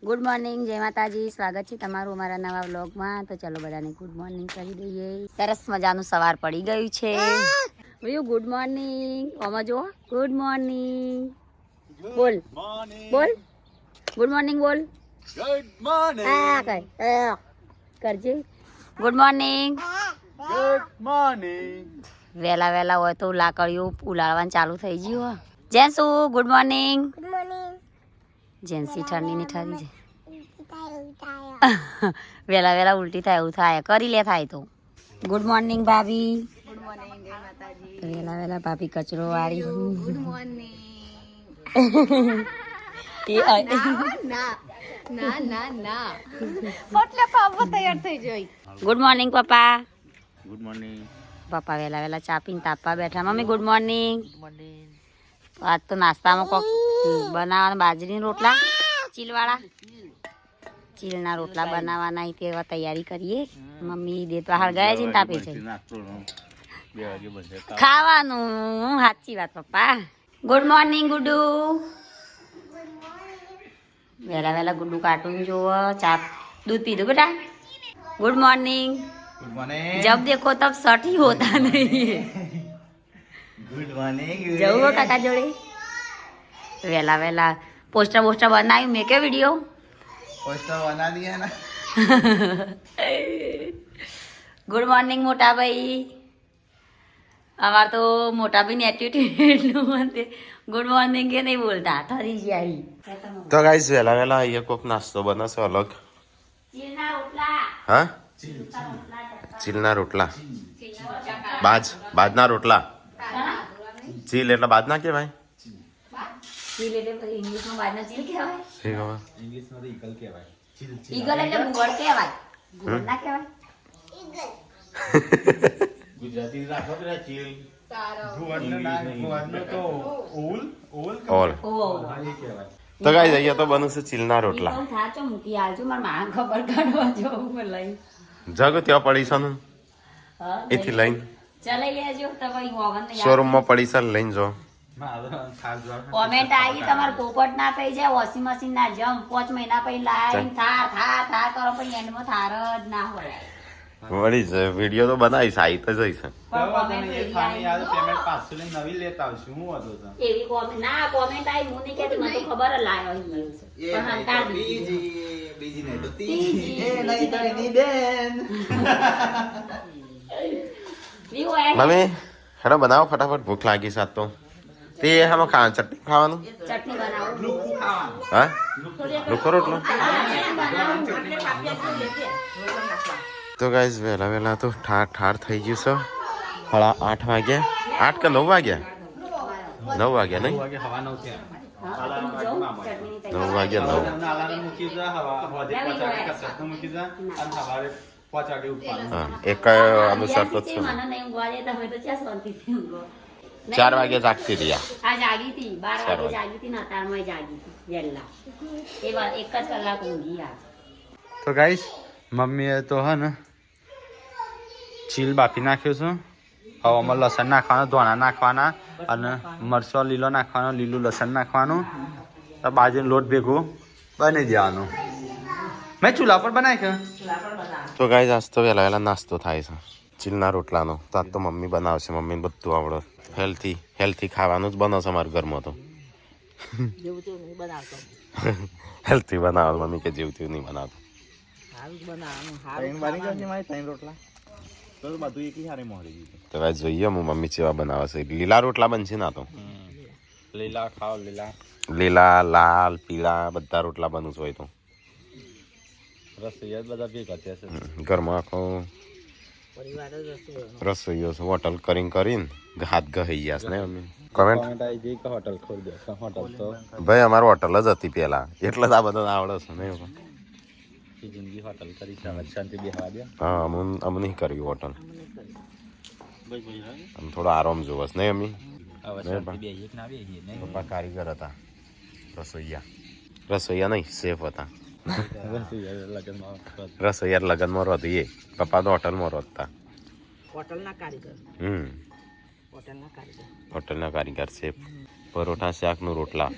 Good morning, જય માતાજી. સ્વાગત છે તમારું અમારા નવા વ્લોગમાં. તો ચલો બધાને ગુડ મોર્નિંગ કરી દઈએ. સરસ મજાનું સવાર પડી ગયું છે. ભાઈ ગુડ મોર્નિંગ. ઓમાં જો ગુડ મોર્નિંગ બોલ બોલ ગુડ મોર્નિંગ બોલ. Good morning. કરજે ગુડ મોર્નિંગ. Good morning. વહેલા વહેલા હોય તો લાકડીઓ ઉલાળવાનું ચાલુ થઈ ગયું. જેન્સુ ગુડ મોર્નિંગ. Good morning. જેન્સી ઠંડી ની ઠરી છે. વેલા વેલા ઉલટી થાય એવું થાય. કરી લે થાય તો. ગુડ મોર્નિંગ ભાભી. ગુડ મોર્નિંગ જય માતાજી. વેલા વેલા ભાભી કચરો વાળી. Good morning. ના ના ના ના એટલે પાપા તૈયાર થઈ જોઈ. ગુડ મોર્નિંગ પપ્પા. Good morning. પપ્પા વેલા વેલા ચા પીને તાપવા બેઠા. Mummy good morning. આજ તો નાસ્તામાં કોક બનાવવાના બાજરીના રોટલા ચીલવાળા. ચીલના રોટલા બનાવવાના તેવા તૈયારી કરીએ. મમ્મી દેતવા હળગાય છે ને તાપે છે. ખાવાનું સાચી વાત પપ્પા. Good morning Gudu. વહેલા વહેલા ગુડુ કાર્ટૂન જોવો. ચા दूध पी दो बेटा. Good morning. Good morning. जब देखो तब सट ही होता नहीं. Good morning. જવું કાકા જોડે. વેલા વેલા પોસ્ટર બનાવ્યું મેં કે વિડીયો पोस्टर बना दिया ना. ગુડ મોર્નિંગ મોટા ભાઈ. અમાર તો મોટા ભાઈ ની એટીટ્યુડ ગુડ મોર્નિંગ કે નહીં બોલતા. ઠરી જાય. તો ગાઈસ વહેલા વહેલા અહીંયા કોક નાસ્તો બનાવશે અલગ. ચીલના રોટલા. હા ચીલના રોટલા. બાજના રોટલા. ચીલ એટલે બાજના કહેવાય. ચીલ એટલે પછી ઇંગ્લિશમાં બાજના ચીલ કહેવાય. શી ખબર? इंग्लिश में इकल के भाई. ઈગલ એટલે ગુવડ કહેવાય. ગુવડ ના કહેવાય. गुजराती राखो तेरा चील. गुवड ने तो ओल ओल ઓલ ઓ ये क्या भाई. તો ગાઈસ અહીંયા તો બનશે ચીલના રોટલા. ઈ થાચો મૂકી આલજો માર માં ખબર કાઢવા જવું લઈ. જગ ત્યાં પડી છે ને હા એથી લઈને ચલાઈ લેજો તો ભાઈ ઓવન ને શોરૂમમાં પડી છે લઈને જો. કોમેન્ટ આવી તમારે પોપટ ના થઈ જાય વોશિંગ મશીન ના જમ 5 મહિના પછી લાઈન થાર થાર થાર કરો પછી એન્ડમાં થાર જ ના હોય. વળી છે વિડીયો તો બનાવીશ આવી તો જઈશ. પણ comment એવી આવી. पेमेंट 500 ની નવી લેતા આવશું હું હતો તો એવી કોમેન્ટ ના કોમેન્ટ આવી હું નહીં કહેતી મને તો ખબર જ લાયો છે પણ હંકાર દીધી. બીજી નહીં તો ત્રીજી. એ નહીં તો એની બેન. વિવો એ મમ્મી હેડો બનાવો ફટાફટ ભૂખ લાગી છે આજ તો. તે આમાં ચટણી ખાવાનું. ચટણી બનાવું. હા લુખો રોટલો. તો ગાઈસ વહેલા વહેલા તો ઠાર થઈ ગયું છે. 8:30 વાગ્યા. 8 કે 9 વાગ્યા. 9 વાગ્યા નહીં. વાગે હવા નવ થયા. 9 વાગ્યા 9. અલાર્મ મૂકી જા હવા હોદે 5 વાગે કસરત મૂકી જા અને સવારે 5 વાગે ઉઠવાનું. હા એક અનુસાર તો છે. મને નહીં ઊંઘવા દેતા હોય તો ક્યાં શાંતિથી ઊંઘો. 4 વાગે જાગતી હતી આ. આ જાગી હતી 12 વાગે જાગી હતી ને અત્યારમાં જાગી હતી વહેલા. એ વાત 1 જ કલાક ઊંઘી આ. તો ગાઈસ મમ્મીએ તો હે ને ચીલ બાફી નાખ્યો છે. હવે આમાં લસણ નાખવાનું, ધોણા નાખવાના અને મરચો લીલો નાખવાનો, લીલું લસણ નાખવાનું. તો બાજરીનો લોટ ભેગો બની દેવાનો. મેં ચૂલા પર બનાવી કે તો ગાઈસ આજ તો વહેલા વહેલા નાસ્તો થાય છે ચીલના રોટલાનો. તો આજ તો મમ્મી બનાવશે. મમ્મીને બધું આવડે. હેલ્થી ખાવાનું જ બનાવશે અમારા ઘરમાં તો. હેલ્થી બનાવો મમ્મી કે જેવું તેવું નહીં બનાવતો. તો ગાઈસ જોઈએ હું મમ્મી ચેવા બનાવે છે. લીલા રોટલા બનશે ના તો. લીલા ખાઓ લીલા. લીલા લાલ પીળા બધા રોટલા બનવું હોય તો રસોઈયા બધા ભેગા થયા છે. ઘરમાં આખો રસોઈયો છે. હોટલ કરીને હાથ ગઈ ગયા છે ને મમ્મી. કમેન્ટ આવી જઈ કે હોટલ ખોલી દે. હોટલ તો ભાઈ અમારું હોટલ જ હતી પેલા એટલે જ આ બધા આવડે છે ને. જિંદગી હોટલ કરી છે. શાંતિ બેહવા દે. હા અમે નહીં કર્યું હોટલ. આમ થોડો આરામ જોવો છે નહીં અમી. પપ્પા કારીગર હતા. રસોઈયા નહીં સેફ હતા. રસોઈયા લગ્નમાં રોતી એ. પપ્પા તો હોટલમાં રોતતા. હોટલના કારીગર. હોટલના કારીગર. હોટલના કારીગર સેફ. પરોઠા શાક નું રોટલા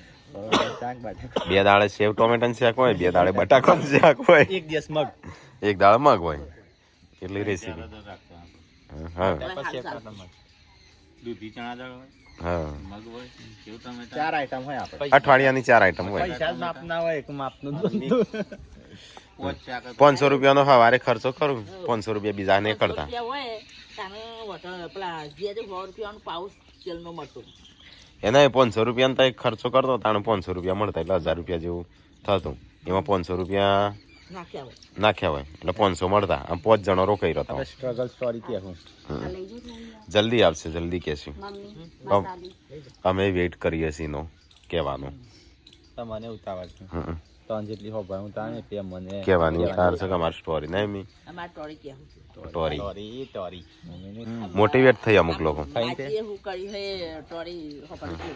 બે દાડે સેવ ટોમેટન શાક હોય, બે દાડે બટાકાનું શાક હોય, એક દિવસ મગ એક દાડે મગ હોય. એટલી રેસીપી. હા દૂધી ચણા દાળ હોય, હા, મગ હોય, સેવ ટમેટા, 4 આઈટમ હોય આપણે. અઠવાડિયાની 4 આઈટમ હોય. પૈસા જ માપના હોય, એક માપનું જ બધું. 500 રૂપિયાનો સવારે ખર્ચો કરું, 500 રૂપિયા બીજા નહીં કરતા. એના 500 રૂપિયાનો તો એક ખર્ચો કરતો તાણે 500 રૂપિયા મળતા એટલે 1000 રૂપિયા જેવું થતું. એમાં 500 રૂપિયા નાખ્યા હોય એટલે 500 મળતા. આમ 5 જણો રોકાઈ રહેતા. સ્ટ્રગલ સ્ટોરી કહેવું. જલ્દી આવશે, જલ્દી કહેશું. અમે વેઇટ કરીએ છીએ નો કહેવાનો. તમને ઉતાવળ છે. ત્રણ જેટલી હોભાય હું તાણે તે મને કહેવાની તાર છે કે અમારી સ્ટોરી નહીં મી સ્ટોરી મોટિવેટ થઈ અમુક લોકો.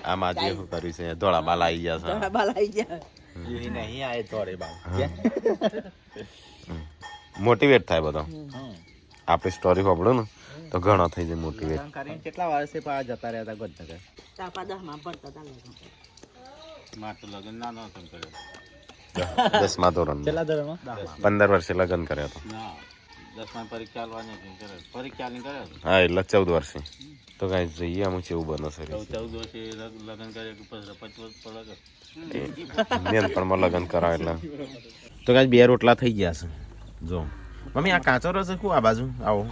આમ આજે શું કર્યું છે, ધોળા બાલ આવી ગયા છે. નહીં આયે તોરે બાપ મોટિવેટ થાય બધો. આપણી સ્ટોરી સાંભળો ને તો ઘણો થઈ જાય મોટિવેટ. કરીને કેટલા વર્ષે પા જતા રહ્યા હતા ગોધનગર? માર તો લગન નાનો હતો કર્યો. 10મા ધોરણ. કેટલા ધોરણમાં? 15 વર્ષે લગ્ન કર્યા હતા. ના 10મા પરીક્ષા આલવાની હતી, પરીક્ષા આલીને કર્યો. હા એટલે 14 વર્ષે. તો કાંઈ જોઈએ અમુક એવું બને છે. 14 વર્ષે લગન કર્યા કે 25 વર્ષ પડે. નેનપણમાં લગ્ન કરાવે એટલે. તો કાંઈ 2 રોટલા થઈ ગયા છે. જો મમ્મી આ કાચો રસ શું આ બાજુ આવો.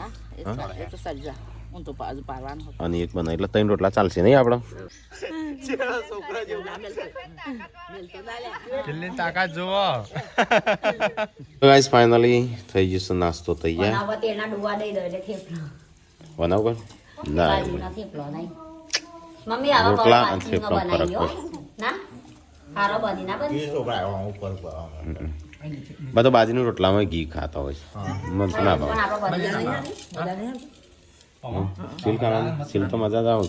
અને એક બનાવી એટલે 3 રોટલા ચાલશે નહીં આપણે? તાકાત જુઓ. ગાઈસ ફાઇનલી થઈ જશે નાસ્તો તૈયાર. બનાવવા તેના ડુવા દઈ દો એટલે થેપલો. બનાવ કર ના બાજરીનો થેપલો નહીં. મમ્મી આવો રોટલા અને બાજરીનો થેપલો બનાવી ફરક હો. ના હારો બની ના બની. બધો બાજરીની રોટલામાં ઘી ખાતા હોય છે. મને તો ના ભાવે. પણ આપણો બની નહીં. સીલ ખાવાનું સીલ તો મજા જ આવે.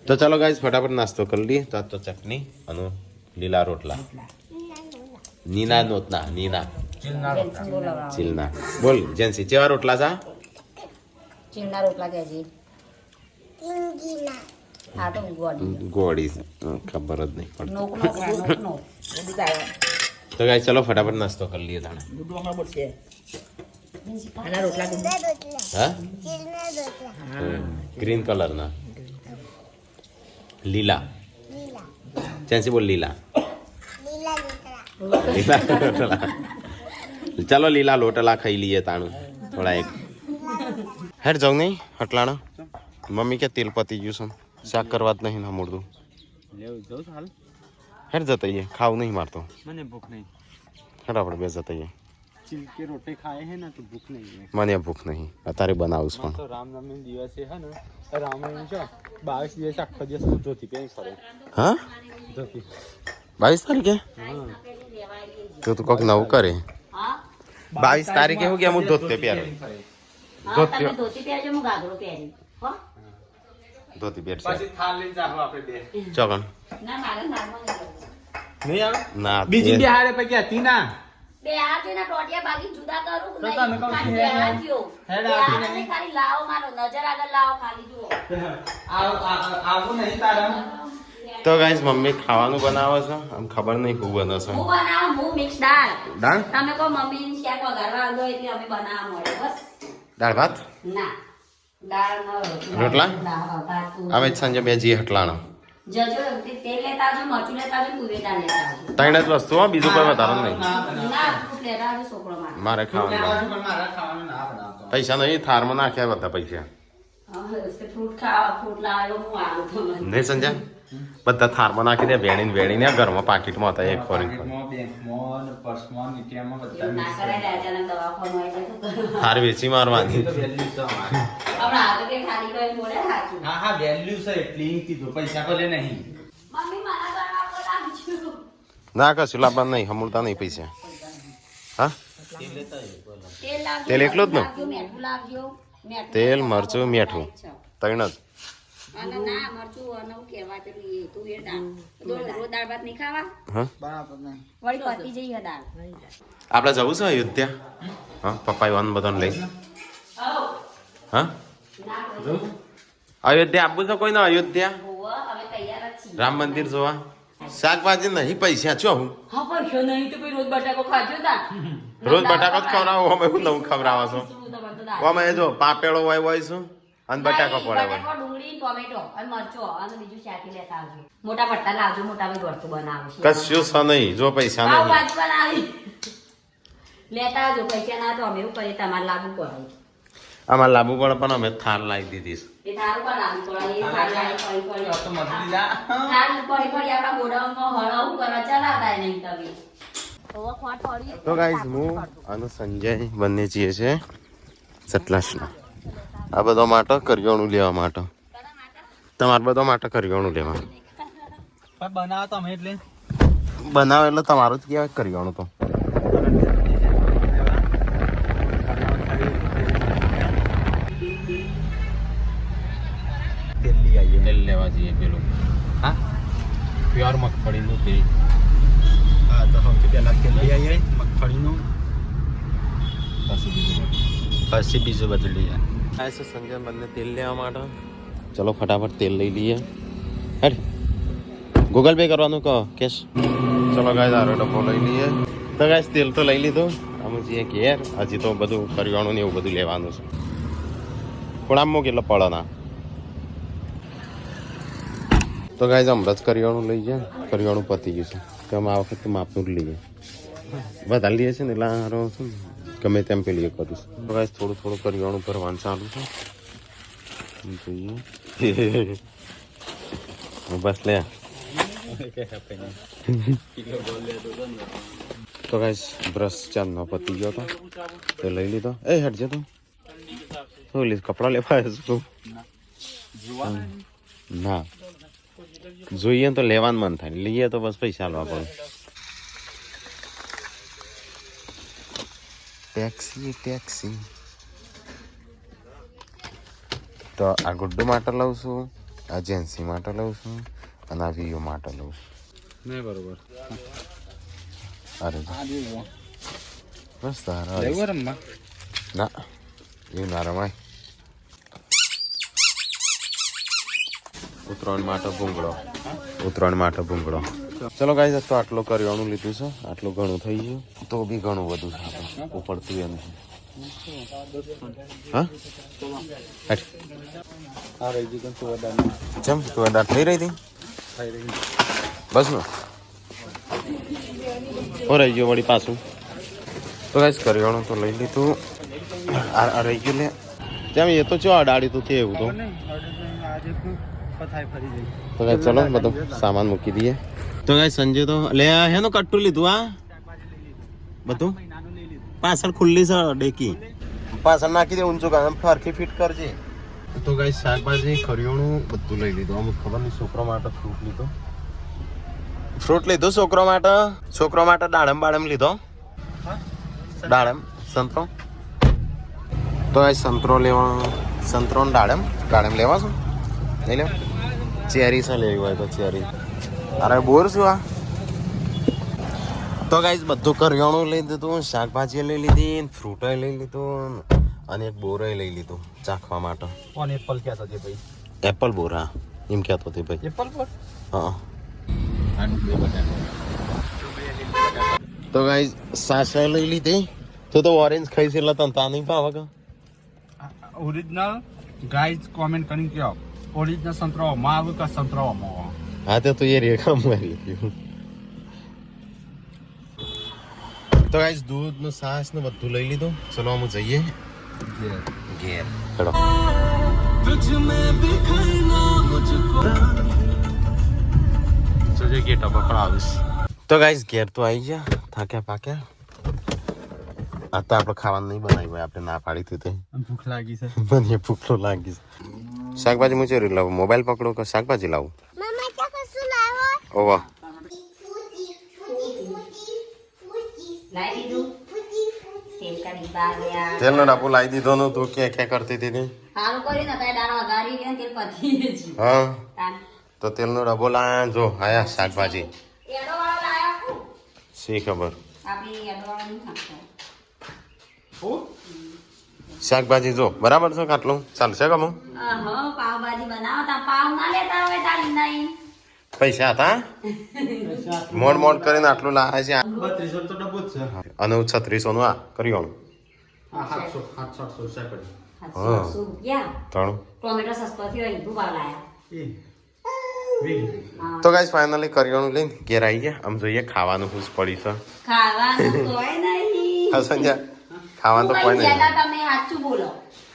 તો ચાલો ગાઈસ ફટાફટ નાસ્તો કરી લઈએ. તો આ તો ચટણી અને લીલા રોટલા. નીના નોતના નીના ચીલના. બોલ જેન્સી ચેવા રોટલા છે? ચીમના રોટલા કેજી. હા તો ગોડી. ગોળી છે. ખબર જ નહીં પડતી. નોક નોક નોક નોક. તો ગાઈસ ચલો ફટાફટ નાસ્તો કરી લઈએ તાણે. હા ગ્રીન કલરના લીલા. જેન્સી બોલ લીલા. લીલા લોટલા. ચાલો લીલા લોટલા ખાઈ લઈએ તાણું થોડા એક. હેડ જાઉં નહીં હટલાણા. મમ્મી કે તેલ પતી ગયું છે, શાક કરવા જ નહીં સાંભળતું. લેવું જવું હાલ. હેડ જતા આવીએ. ખાવું નહીં મારતો. મને ભૂખ નહીં. હેડ આપણે બે જતા આવીએ. ચીલકે રોટી ખાય હે ને તો ભૂખ નહીં. મને ભૂખ નહીં અત્યારે બનાવું છું. તો રામનવમી દિવસે હે ને રામનવમી છે 22 દિવસ આખો દિવસ હું ધોતી પહેરી ફરું. હા ધોતી 22 તારીખે તો તું કોક નવું કરે. 22 તારીખે હું ગયા હું ધોતે પહેરો. હા તમે ધોતી પહેરજો હું ગાગરો પહેરી હો. ધોતી પહેરશે પછી થાળ લઈને જાવ આપણે બે. ચોકન ના મારે નામમાં નહીં આવે ના બીજી બે હારે પૈકી હતી ના. બે આ જેના ટોટિયા બાકી જુદા કરું તો તમે કહો ખાલી હેડ. બે આ દ્યો. હેડ બે આપીને આ નહીં, ખાલી લાવો મારો નજર આગળ લાવો ખાલી જુઓ. આવું નહીં તારા. તો ગાઈસ મમ્મી ખાવાનું બનાવે છે. આમ ખબર નહીં શું બને છે. હું બનાવું હું મિક્સ દાળ. દાળ તમે કહો મમ્મી શાક વઘારવા આલો એટલે અમે બનાવવા મળે બસ. દાળ ભાત ના દાળ નો રોટલા? દાળ ભાત અમે સાંજે બે જી હટલાણો જજો તેલ લેતા આવજો મરચું લેતા આવજો તુવેર દાળ લેતા આવજો. ત્રણ જ વસ્તુ હો, બીજું કોઈ વધારે નહીં. ના ફ્રૂટ લેતા આવજો છોકરો માટે. મારે ખાવાનું મારા ખાવાનું ના બનાવતો. પૈસા નહીં થારમાં નાખ્યા બધા પૈસા ફ્રૂટ ખાવા ફ્રૂટ લાવ્યો હું આવું તમને. નહીં સમજ્યા? બધા થારમાં નાખી દે વેણીને વેણીને ઘરમાં પાકીટમાં હતા એક ફોરીન બેંકમાં ને પર્સમાં ને ATM માં બધા એવું ના કરાય ને અચાનક દવાખાનું આવી જાય તો કરો. થાર વેચી મારવાની. તો વેલ્યુ છે અમારે. હમણાં આગળ કે ખાલી કરીને બોલે સાચું. હા હા વેલ્યુ છે એટલી કીધું પૈસા ભલે નહીં. મમ્મી મારા ઘરમાં બોલાવજો. ના કશું લાવવાનું નહીં, હમુલતા નહીં પૈસા. હા તેલ લાવજો. તેલ એકલું જ ને? લાવજો, મીઠું લાવજો. મીઠું તેલ લાવજો. મરચું મીઠું ત્રણ જ. અને ના મરચું અને હું કહેવાય પેલું એ તુવેર દાળ. રોજ દાળ ભાત નહીં ખાવા હા વળી પતી જઈએ દાળ. આપણે જવું છે અયોધ્યા? હા પપ્પા વન બધાને લઈ. હા અયોધ્યા આપવું છે કોઈને? અયોધ્યા હોવ, અમે તૈયાર જ છીએ. રામ મંદિર જોવા શાકભાજી નહીં પૈસા છો હું હા પૈસા નહીં તો પછી રોજ બટાકો ખાજો તા રોજ બટાકો જ ખવડાવો અમે હું નવું ખવડાવો છો અમે જો પાપેળો હોય શું અને બટાકો પડે હોય બટાકો ડુંગળી ટોમેટો અને મરચો અને બીજું શાકી લેતા આવજો મોટા પટ્ટા લાવજો મોટા ભાઈ ભરતું બનાવશે કશું છે નહીં જો પૈસા પાવ નહીં ભાજી બનાવી લેતા આવજો પૈસા ના તો અમે એવું કરીએ તમારે લાગુ પડે આમાં લાંબુ પડે પણ અમે થાળ લાવી દીધી એ થારું બનાવી પડે એ થાળ લાવી પડી થાળ પડી આપણા ગોડાઉનમાં હળવું કરવા ચલાવતા નહીં તમે તો ગાઈઝ હું અને સંજય બંને છીએ છે સતલાસના આ બધો માટે કરિયાણું લેવા માટે તમારે બધો માટે કરિયાણું લેવા બનાવો તમે એટલે બનાવે એટલે તમારું જ કહેવાય કરિયાણું તો તેલ લેવા જઈએ પેલું હા પ્યોર મગફળીનું તેલ હા તો સૌથી પહેલા તેલ લઈ આવીએ મગફળીનું પછી બીજું બધું લઈ આ છે સંજય બંને તેલ લેવા માટે ચલો ફટાફટ તેલ લઈ લઈએ હેડ ગૂગલ પે કરવાનું કહો કેશ ચલો ગાય તારો ડબ્બો લઈ લઈએ તો ગાય તેલ તો લઈ લીધું અમે જઈએ ઘેર હજી તો બધું કરિયાણું ને એવું બધું લેવાનું છે પણ આમ કેટલો પડો ના તો ગાય હમણાં જ કરિયાણું લઈ જાય કરિયાણું પતી ગયું છે તો અમે આ વખતે માપનું જ લઈએ વધારે લઈએ છે ને એટલે હારો છે ને ગમે તેમ પેલી એક કરીશ તો ગાય થોડું થોડું કરિયાણું ભરવાનું ચાલુ છે જોઈએ બસ લે તો ગાઈસ બ્રશ ચાંદનો પતી ગયો તો તે લઈ લીધો એ હટજે તું શું લીધું કપડાં લેવા આવ્યો છું ના જોઈએ તો લેવાનું મન થાય લઈએ તો બસ પૈસા લેવા પડે ટેક્સી ટેક્સી તો આ ગુડ્ડુ માટે લઉં છું આ જેન્સી માટે લઉં છું અને આ વીયુ માટે લઉં છું નહીં બરોબર અરે બસ તારા ના એવું ના રમાય ઉત્તરાયણ માટે ભૂંગળો ચલો ગાઈસ તો આટલું કરિયાણું લીધું છે આટલું ઘણું થઈ ગયું તો બી ઘણું બધું છે આપણે ઉપડતું એમ હા ચમ તું અડાર થઈ રહી હતી બસ ને હો રહી ગયો વળી પાછું તો ગાઈસ કરિયાણું તો લઈ લીધું આ રહી ગયું લે જેમ એ તો ચો અડાડી તું કે એવું તો તો ગાઈસ ચલો બધું સામાન મૂકી દઈએ તો ગાઈસ સંજય તો લે હેનું કટ્ટું લીધું આ બધું પાછળ ખુલ્લી છે ડેકી પાછળ નાખી દે ઊંચું કામ ફરખી ફિટ કરજે તો ગાઈસ શાકભાજી કરિયાણું બધું લઈ લીધું અમુક ખબર નહીં છોકરો માટે ફ્રૂટ લીધું છોકરો માટે દાડમ લીધો દાડમ સંતરો તો ગાઈસ સંતરો ને દાડમ લેવા છો લઈ લે ચેરી છે લેવી હોય તો ચેરી અરે બોર શું આ તો ગાઈસ બધું કરિયાણું લઈ દીધું શાકભાજી લઈ લીધી ફ્રૂટ લઈ લીધું અને એક બોર લઈ લીધું ચાખવા માટે કોણ એપલ કહેતો છે ભાઈ એપલ બોર હા એમ કહેતો હતી ભાઈ એપલ બોર હા તો ગાઈસ સાસા લઈ લીધી તો ઓરેન્જ ખાઈશ એટલે તને તા નહીં ભાવે કે ઓરિજિનલ ગાઈસ કોમેન્ટ કરીને કહો ઓરિજિનલ સંતરો માવ કે સંતરો મો હા તો એ રેખા મારી ગયું તો ગાઈસ દૂધ નું સાસ ને બધું લઈ લીધું ચલો અમે જઈએ ઘેર ચલો ગેટ અપ પકડાવીશ તો ગાઈસ ઘેર તો આવી ગયા થાક્યા પાક્યા આ તો આપણે ખાવાનું નહીં બનાવ્યું હોય આપણે ના પાડી હતી ભૂખ લાગી છે મને ભૂખલો લાગી છે શાકભાજી મુચેરી લાવું મોબાઈલ પકડો કે શાકભાજી લાવું ઓવા તેલનો ડાબો લાવી દીધો નો તું ક્યાં કરતી હતી હા તો તેલનો ડબ્બો લાયા જો આયા શાકભાજી શી ખબર શાકભાજી જો બરાબર છે કાટલું ચાલશે કમું પાવભાજી બનાવતા પાવ ના લેતા હોય તારી નહીં પૈસા હતા મોડ મોડ કરીને આટલું લાવે છે 3200 તો ડબ્બો જ છે. અને 3600 નું આ કર્યું આ 700 800 સેકન્ડ. 700 રૂપિયા ત્રણ ટોમેટો સસ્તો થયો હિન્દુ ભાવ લાયા એ વીસ. તો ગાઈસ ફાઇનલી કરિયાણું લઈને ઘેર આવી ગયા આમ જોઈએ ખાવાનું ખુશ પડી છે ખાવાનું કોઈ નહીં હા સંજય ખાવાનું તો કોઈ નહીં જ્યાદા તમે સાચું બોલો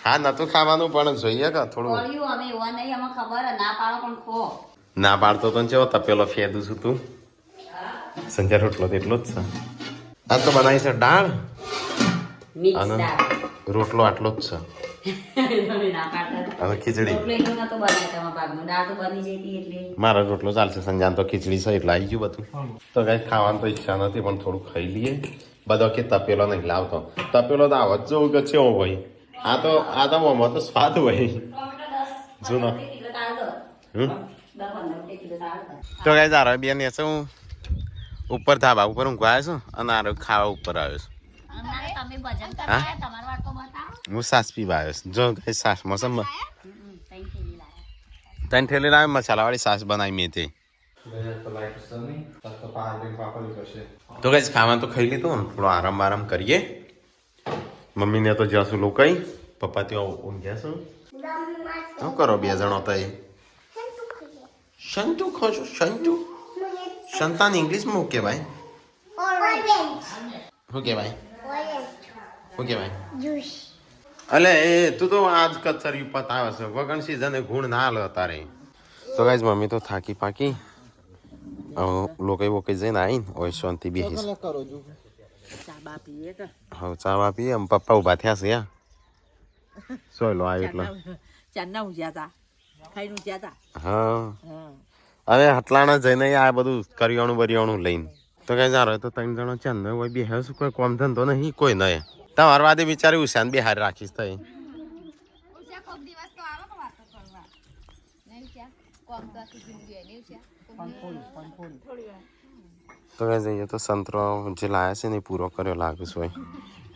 હા નતું ખાવાનું પણ જોઈએ કે થોડું બોલ્યું અમે એવા નહીં અમે ખબર હે, ના પાડો પણ ખો ના પાડતો તો ચેવો તપેલો ફેદું છું તું સંજય રોટલો તો એટલો જ છે આ તો બનાવી છે દાળ મિક્સ અને દાળ રોટલો આટલો જ છે તમે ના પાડતા હતા. અને ખીચડી રોટલો એટલો નતો બનાવ્યો તમારા ભાગનો દાળ તો બની જતી એટલે મારો રોટલો ચાલશે સંજાન તો ખીચડી છે એટલે આવી ગયું બધું તો કઈ ખાવાની તો ઈચ્છા નથી પણ થોડું ખાઈ લઈએ બધો કે તપેલો નહીં લાવતો તપેલો તો આવત જવું કે છે ભાઈ આ તો મોમાં તો સ્વાદ હોય ટોમેટો 10 જૂનો. 15 કિલો દાળ દો હમ 10-15 કિલો દાળ દો તો કઈ તારા બેન એ હું ઉપર ધાબા ઉપર હું ગયા છું અને આરો ખાવા ઉપર આવ્યો છું અમારે તમે ભજન હા? કરવા તમારો વાટકો બતાવો હું સાસ પીવા આવ્યો છું જો કઈ સાસ મોસમ તઈ થેલી લાયા ત્રણ ઠેલી લાવે મસાલાવાળી સાસ બનાવી મેં તે તો લાઈટ છે નહીં તો પાણી પાપડી કરશે. તો કઈ ખાવાનું તો ખાઈ લીધું ને થોડો આરામ કરીએ મમ્મીને તો જશું લોકાઈ પપ્પા ત્યાં ઊંઘ્યા છું શું કરો બે જણો તો એ શંતુ ખો છો શંતુ સંતાન ઇંગ્લિશમાં શું કહેવાય શું કહેવાય શું કહેવાય અલે એ તું તો આજ કચરિયું પતાવે છે વગણ સીઝને ગુણ ના લે તારે તો ગાઈઝ મમ્મી તો થાકી પાકી લોકાઈ વોકાઈ જઈને આવીને ઓય શાંતિ બેસી હવે ચા બા પીએ આમ પપ્પા ઉભા થયા છે યા સોયલો આવ્યો એટલે ચાંદના ઉજ્યા હતા ખાઈને ઉજ્યા હતા હા હવે હટલાણા જઈને આ બધું કરિયાણું બરિયાણું લઈને તો કઈ જારો તો ત્રણ જણો છે ને હોય બે શું કોઈ કોમ ધંધો નહીં કોઈ નહીં તમારા વાદે બિચારી ઉશાન બે હાર રાખીશ થઈ ઉષા કોક દિવસ તો આવો ને વાતો કરવા નહીં ઉષા કોક તો આખી જિંદગી નહીં ઉષા તો કઈ જઈએ તો સંતરો જે લાયા છે ને એ પૂરો કર્યો લાગે છે હોય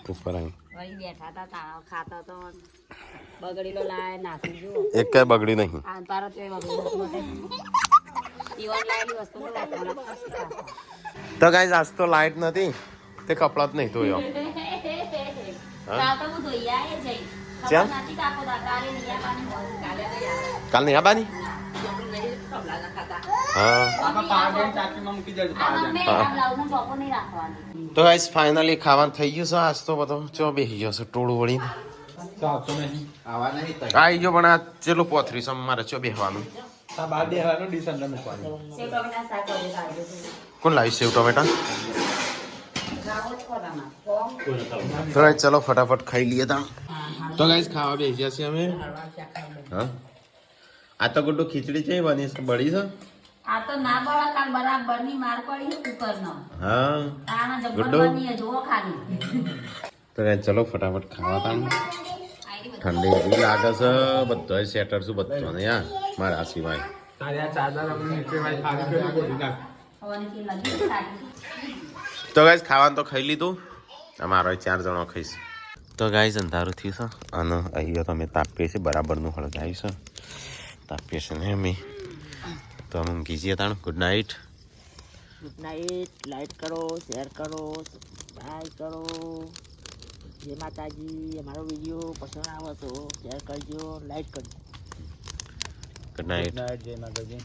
ઉપર આવી વળી બેઠા હતા તાળાવ ખાતા તો બગડીલો લાય નાખી જુઓ એક કઈ બગડી નહીં આ તારો તો બગડી ઈવન લાયેલી વસ્તુ તો રાખવાના જ પડશે. તો ગાઈઝ આજ તો લાઈટ નથી તે કપડા જ નહીં ધોયો કાલ તો હું ધોઈ આયે જઈ ચેમ? ખબર નથી કાકો દા કાલે નહીં આવવાની હોય કાલે નહીં આવે કાલ નહીં આબાની હા આમાં પાણી ટાંકીમાં મૂકી દેજો આ મમ્મી આ બ્લાઉઝનો ચોપો નહીં રાખવાની તો ગાઈઝ ફાઇનલી ખાવાનું થઈ ગયું છે આજ તો બધો ચો બેસી ગયો છે ટોળું વળીને ચાલતો નહીં આવા નહીં તઈ આવી ગયો પણ આ ચેલું પોથરી છે મારે ચો બેસવાનું આ બહાર બેહવાનું ડિસેમ્બર મૂકવાનું સેવ ટમેટા શાક કરી કાઢજો કોણ લાવી સેવ ટમેટા ખાવો જ ખોરામાં તો ગાઈઝ ચલો ફટાફટ ખાઈ લઈએ તા તો ગાઈઝ ખાવા બેસી ગયા છીએ અમે હા આ તો ગુડ્ડુ ખીચડી છે બની છે બળી છે આ તો ના બળા કાલ બરાબર ની માર પડી કુકરનો હા આના જબ્બર ગુડ્ડુ. બની જુઓ ખાલી તો ગાઈઝ ચલો ફટાફટ ખાવા તા ઠંડી એવી લાગે છે બધો સેટર છું બધો ને યાર મારા સિવાય તારે આ ચાદર આપણે નીચે વાળી ખાલી કરી બોલી નાખ હવાની થી લગી ખાલી તો ગાઈઝ ખાવાનું તો ખાઈ લીધું અમારો 4 જણો ખાઈશ તો ગાઈઝ અંધારું થયું છે અને અહીંયા તો અમે તાપીએ છીએ બરાબરનું હળગાવી છે તાપીએ છીએ ને અમે તો અમે ઊંઘી જઈએ તાણ good night good night like કરો શેર કરો સબસ્ક્રાઈબ કરો જય માતાજી અમારો વિડીયો પસંદ આવે તો શેર કરજો લાઈક કરજો ગુડ નાઇટ જય માતાજી.